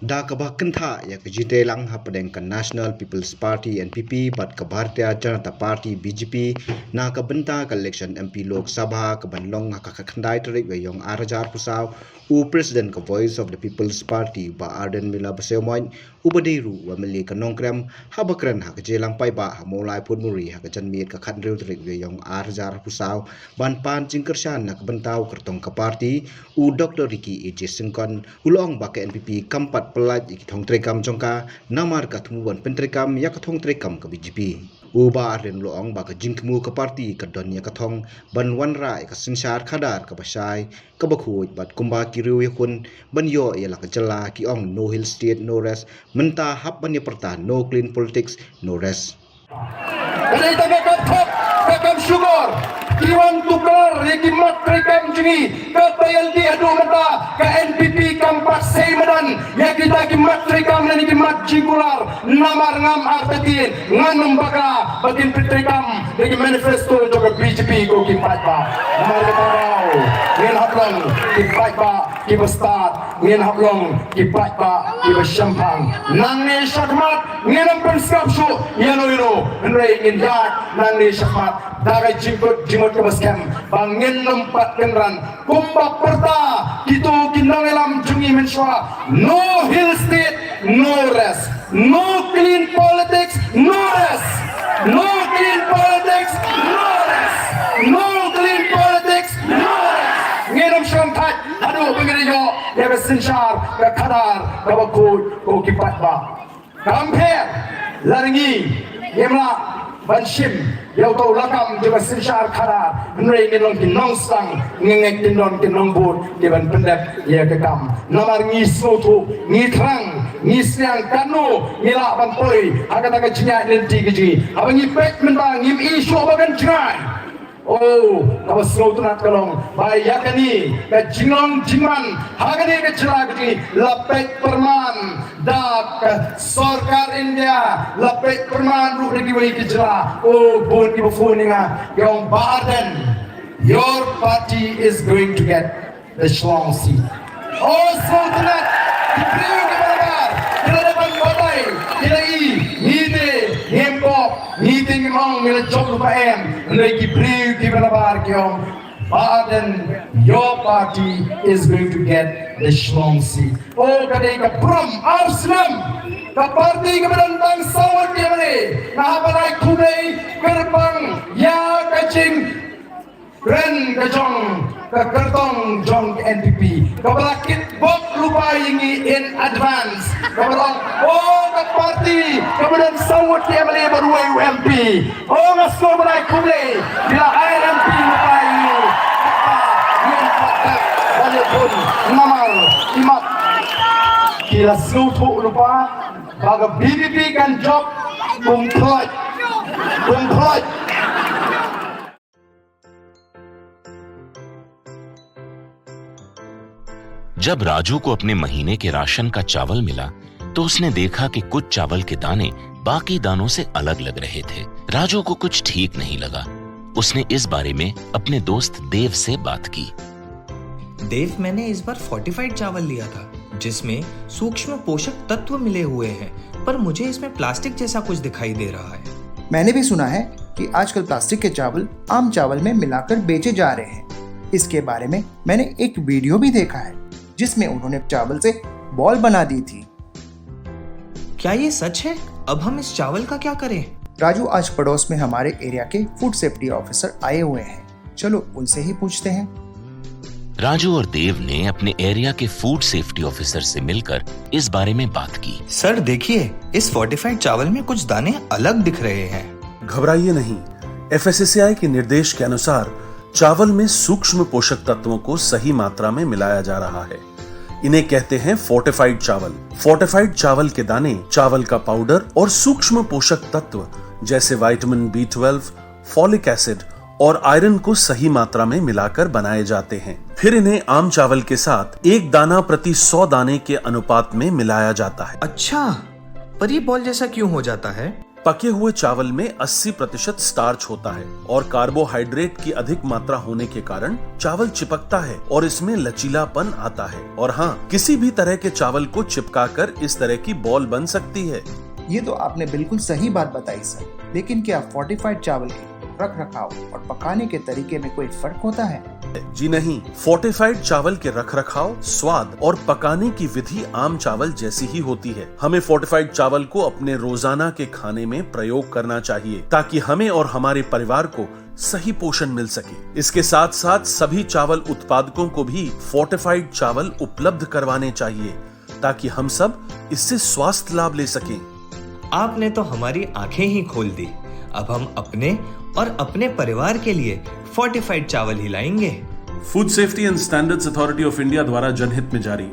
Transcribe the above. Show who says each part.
Speaker 1: Da kabahkan tha ya kejite lang hapadeng ke National People's Party NPP bat ke Bharatiya Janata Party BJP na kabenta ke election MP Lok Sabha ke Banlong hakakandai terik weyong arajar pusau u President ke Voice of the People's Party ba Arden Mila Basemoin u badiru wa mili ke nongkrem habakran hakejelang pai ba hamulai pun muri hakejan miet ke khandril terik weyong arajar pusau ban pan jingkershan na kebentau kertong ke parti u Dr. Ricky E.J. Singkon ulong ba ke NPP kampat pelat ikithong trekam jongka namar ka tumuan pentrekam ya kathong trekam ke BJP uba arden loong ba ka jingkmu ke parti ke donya kathong ban wanra ka singsar khadar ka basai ka bakhuj bat kumba kiriu yakun ban yo yala ka jala ki ong no hill state no rest menta hap ban perta no clean politics no rest
Speaker 2: Dari taga kathok kakam syukur Kiwan tukar Rikimat rekam jengi Kapayal di adu mata Ke NPP kampat seimadan Ya kita kimat rekam dan kimat jingkular Namar ngam artatin Nganum baka Batin petrekam Dari manifesto juga BJP ko kipat pa Namar ketarau Ngin haplong kipat pa Kibastat Ngin haplong kipat pa Kibasyampang Nang ni syakmat Ngin ampan skapsu Yano Nre ngin yak Nang ni syakmat Dagai jingkut ke baskem bangin lempat kenran kumba perta gitu kindang elam jungi menswa no hill state no rest no clean politics no rest no clean politics no rest no clean politics no rest ngiram syampat aduh begini yo ya besinsar ke kadar ke bakut ko kipat ba kampir laringi yemla banshim yau tau lakam juga sinsar khara nrei ni long kinong sang ngengek kinong bur di ban pendek ya kekam namar ngi sotu ngi trang ngi siang kanu ngi la ban poi aga taga jinya lenti giji aba ngi pek menta ngi isu bagan jingai oh kau sotu nak kalong bai yakani ka jingong jiman hagani ka jela giji lapek perman dak sarkar India lapek perman ru di wei kejela oh bon ki bufuni nga yong Baden your party is going to get the Shlong seat oh sultanat dipriu ke barabar kila depan batai kila i nide ngempok nide ngimong mila jok lupa em nai ki priu ke barabar yong Baden, your party is going to get the Shlong seat. Oh, kadai ka pram Arsenal, ka parti ka berantang sawat dia mane. Nahabalai kudai gerbang ya kacing ren kacong ka kertong jong NPP. Ka balakit bok lupa ingi in advance. Ka balang oh ka parti ka berantang sawat dia mane baru UMP. Oh ngasko balai kudai bila IMP lupa ingi. Walaupun namal imat kila suatu lupa baga BBB kan job kumplot
Speaker 3: जब राजू को अपने महीने के राशन का चावल मिला तो उसने देखा कि कुछ चावल के दाने बाकी दानों से अलग लग रहे थे। राजू को कुछ ठीक नहीं लगा। उसने इस बारे में अपने दोस्त देव से बात की।
Speaker 4: देव, मैंने इस बार फोर्टिफाइड चावल लिया था जिसमें सूक्ष्म पोषक तत्व मिले हुए हैं, पर मुझे इसमें प्लास्टिक जैसा कुछ दिखाई दे रहा है।
Speaker 5: मैंने भी सुना है कि आजकल प्लास्टिक के चावल आम चावल में मिलाकर बेचे जा रहे हैं। इसके बारे में मैंने एक वीडियो भी देखा है जिसमें उन्होंने चावल से बॉल बना दी थी।
Speaker 4: क्या ये सच है? अब हम इस चावल का क्या करें?
Speaker 5: राजू, आज पड़ोस में हमारे एरिया के फूड सेफ्टी ऑफिसर आए हुए हैं, चलो उनसे ही पूछते हैं।
Speaker 3: राजू और देव ने अपने एरिया के फूड सेफ्टी ऑफिसर से मिलकर इस बारे में बात की।
Speaker 4: सर देखिए, इस फोर्टिफाइड चावल में कुछ दाने अलग दिख रहे हैं।
Speaker 6: घबराइए नहीं, FSSAI के निर्देश के अनुसार चावल में सूक्ष्म पोषक तत्वों को सही मात्रा में मिलाया जा रहा है। इन्हें कहते हैं फोर्टिफाइड चावल। फोर्टिफाइड चावल के दाने चावल का पाउडर और सूक्ष्म पोषक तत्व जैसे विटामिन B12, फॉलिक एसिड और आयरन को सही मात्रा में मिलाकर बनाए जाते हैं। फिर इन्हें आम चावल के साथ 1 दाना प्रति 100 दाने के अनुपात में मिलाया जाता है।
Speaker 4: अच्छा, पर ये बॉल जैसा क्यों हो जाता है?
Speaker 6: पके हुए चावल में 80% स्टार्च होता है और कार्बोहाइड्रेट की अधिक मात्रा होने के कारण चावल चिपकता है और इसमें लचीलापन आता है। और हाँ, किसी भी तरह के चावल को चिपकाकर इस तरह की बॉल बन सकती है।
Speaker 5: ये तो आपने बिल्कुल सही बात बताई सर, लेकिन क्या फोर्टिफाइड चावल के रख रखाव और पकाने के तरीके में कोई फर्क होता है?
Speaker 6: जी नहीं, फोर्टिफाइड चावल के रख रखाव, स्वाद और पकाने की विधि आम चावल जैसी ही होती है। हमें फोर्टिफाइड चावल को अपने रोजाना के खाने में प्रयोग करना चाहिए ताकि हमें और हमारे परिवार को सही पोषण मिल सके। इसके साथ साथ सभी चावल उत्पादकों को भी फोर्टिफाइड चावल उपलब्ध करवाने चाहिए ताकि हम सब इससे स्वास्थ्य लाभ ले सकें।
Speaker 4: आपने तो हमारी आंखें ही खोल दी। अब हम अपने और अपने परिवार के लिए फोर्टिफाइड चावल ही लाएंगे।
Speaker 6: Food safety and standards authority of India द्वारा जनहित में जारी।